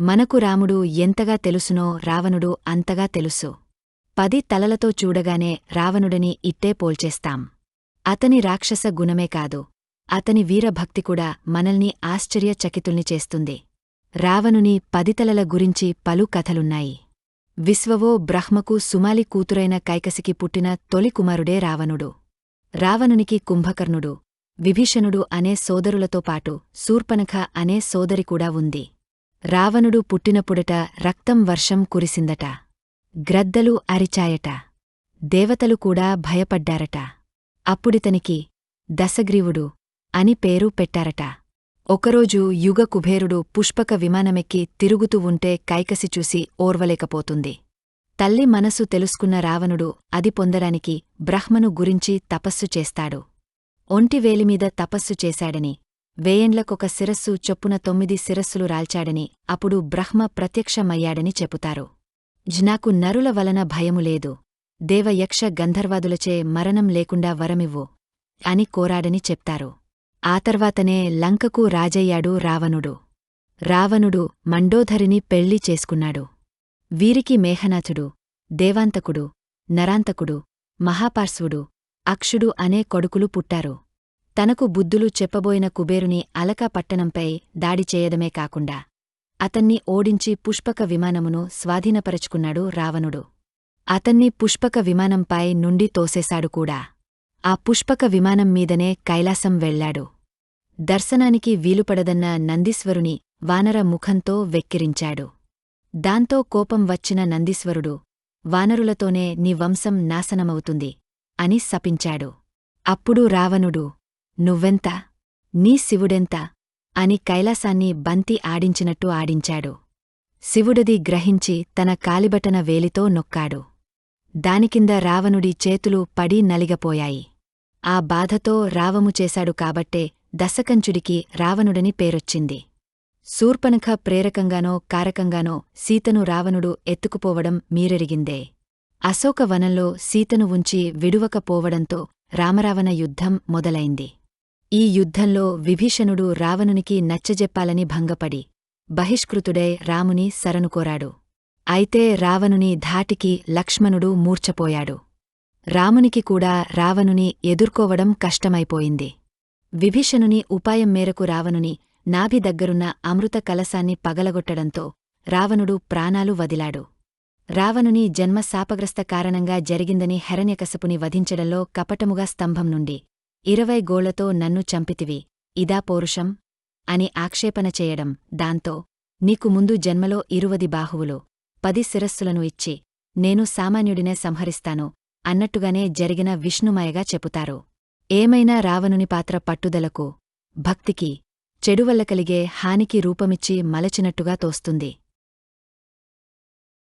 మనకు రాముడు ఎంతగా తెలుసునో రావణుడు అంతగా తెలుసు. 10 తలలతో చూడగానే రావణుడిని ఇట్టే పోల్చేస్తాం. అతని రాక్షస గుణమే కాదు, అతని వీరభక్తి కూడా మనల్ని ఆశ్చర్యచకితుల్ని చేస్తుంది. రావణుని 10 తలల గురించి పలు కథలున్నాయి. విశ్వవో బ్రహ్మకు సుమాలి కూతురైన కైకసికి పుట్టిన తొలి కుమారుడే రావణుడు. రావణునికి కుంభకర్ణుడు, విభీషణుడు అనే సోదరులతో పాటు శూర్పణఖ అనే సోదరి కూడా ఉంది. రావణుడు పుట్టినప్పుడట రక్తం వర్షం కురిసిందట. గ్రద్దలు అరిచాయట. దేవతలు కూడా భయపడ్డారట. అప్పుడితనికి దశగ్రీవుడు అని పేరు పెట్టారట. ఒకరోజు యుగ కుబేరుడు పుష్పక విమానమెక్కి తిరుగుతూ ఉంటే కైకసి చూసి ఓర్వలేకపోతుంది. తల్లి మనసు తెలుసుకున్న రావణుడు అది పొందడానికి బ్రహ్మను గురించి తపస్సు చేస్తాడు. ఒంటివేలిమీద తపస్సు చేశాడని, వేయేండ్లకొక శిరస్సు చొప్పున 9 శిరస్సులు రాల్చాడని, అప్పుడు బ్రహ్మ ప్రత్యక్షమయ్యాడని చెపుతారు. నాకు నరుల వలన భయము లేదు, దేవయక్ష గంధర్వాదులచే మరణం లేకుండా వరమివ్వు అని కోరాడని చెప్తారు. ఆ తర్వాతనే లంకకు రాజయ్యాడు రావణుడు. రావణుడు మండోధరిని పెళ్లి చేసుకున్నాడు. వీరికి మేఘనాథుడు, దేవాంతకుడు, నరాంతకుడు, మహాపార్శ్వుడు, అక్షుడు అనే కొడుకులు పుట్టారు. తనకు బుద్ధులు చెప్పబోయిన కుబేరుని అలకా పట్టణంపై దాడి చేయడమే కాకుండా అతన్ని ఓడించి పుష్పక విమానమును స్వాధీనపరచుకున్నాడు రావణుడు. అతన్ని పుష్పక విమానంపై నుండి తోసేశాడు కూడా. ఆ పుష్పక విమానం మీదనే కైలాసం వెళ్లాడు. దర్శనానికి వీలుపడదన్న నందీశ్వరుని వానర ముఖంతో వెక్కిరించాడు. దాంతో కోపం వచ్చిన నందీశ్వరుడు, వానరులతోనే నీ వంశం నాశనమవుతుంది అని శపించాడు. అప్పుడు రావణుడు, నువ్వెంత, నీ శివుడెంత అని కైలాసాన్ని బంతి ఆడించినట్టు ఆడించాడు. శివుడది గ్రహించి తన కాలిబటన వేలితో నొక్కాడు. దానికింద రావణుడి చేతులు పడి నలిగపోయాయి. ఆ బాధతో రావము చేశాడు కాబట్టే దశకంచుడికి రావణుడని పేరొచ్చింది. శూర్పణఖ ప్రేరకంగానో కారకంగానో సీతను రావణుడు ఎత్తుకుపోవడం మీరెరిగిందే. అశోకవనంలో సీతను ఉంచి విడువకపోవడంతో రామరావణ యుద్ధం మొదలైంది. ఈ యుద్ధంలో విభీషణుడు రావణునికి నచ్చజెప్పాలని భంగపడి బహిష్కృతుడై రాముని శరణుకోరాడు. అయితే రావణుని ధాటికి లక్ష్మణుడు మూర్ఛపోయాడు. రామునికి కూడా రావణుని ఎదుర్కోవడం కష్టమైపోయింది. విభీషణుని ఉపాయం మేరకు రావణుని నాభి దగ్గరున్న అమృత కలశాన్ని పగలగొట్టడంతో రావణుడు ప్రాణాలు వదిలాడు. రావణుని జన్మ శాపగ్రస్త కారణంగా జరిగిందని హిరణ్యకశపుని వధించడంలో కపటముగా స్తంభం నుండి 20 గోళ్లతో నన్ను చంపితివి, ఇదా పౌరుషం అని ఆక్షేపణ చేయడం, దాంతో నీకు ముందు జన్మలో 20 బాహువులు 10 శిరస్సులను ఇచ్చి నేను సామాన్యుడినే సంహరిస్తాను అన్నట్టుగానే జరిగిన విష్ణుమాయగా చెపుతారు. ఏమైనా రావణుని పాత్ర పట్టుదలకు, భక్తికి, చెడువల్ల కలిగే హానికి రూపమిచ్చి మలచినట్టుగా తోస్తుంది.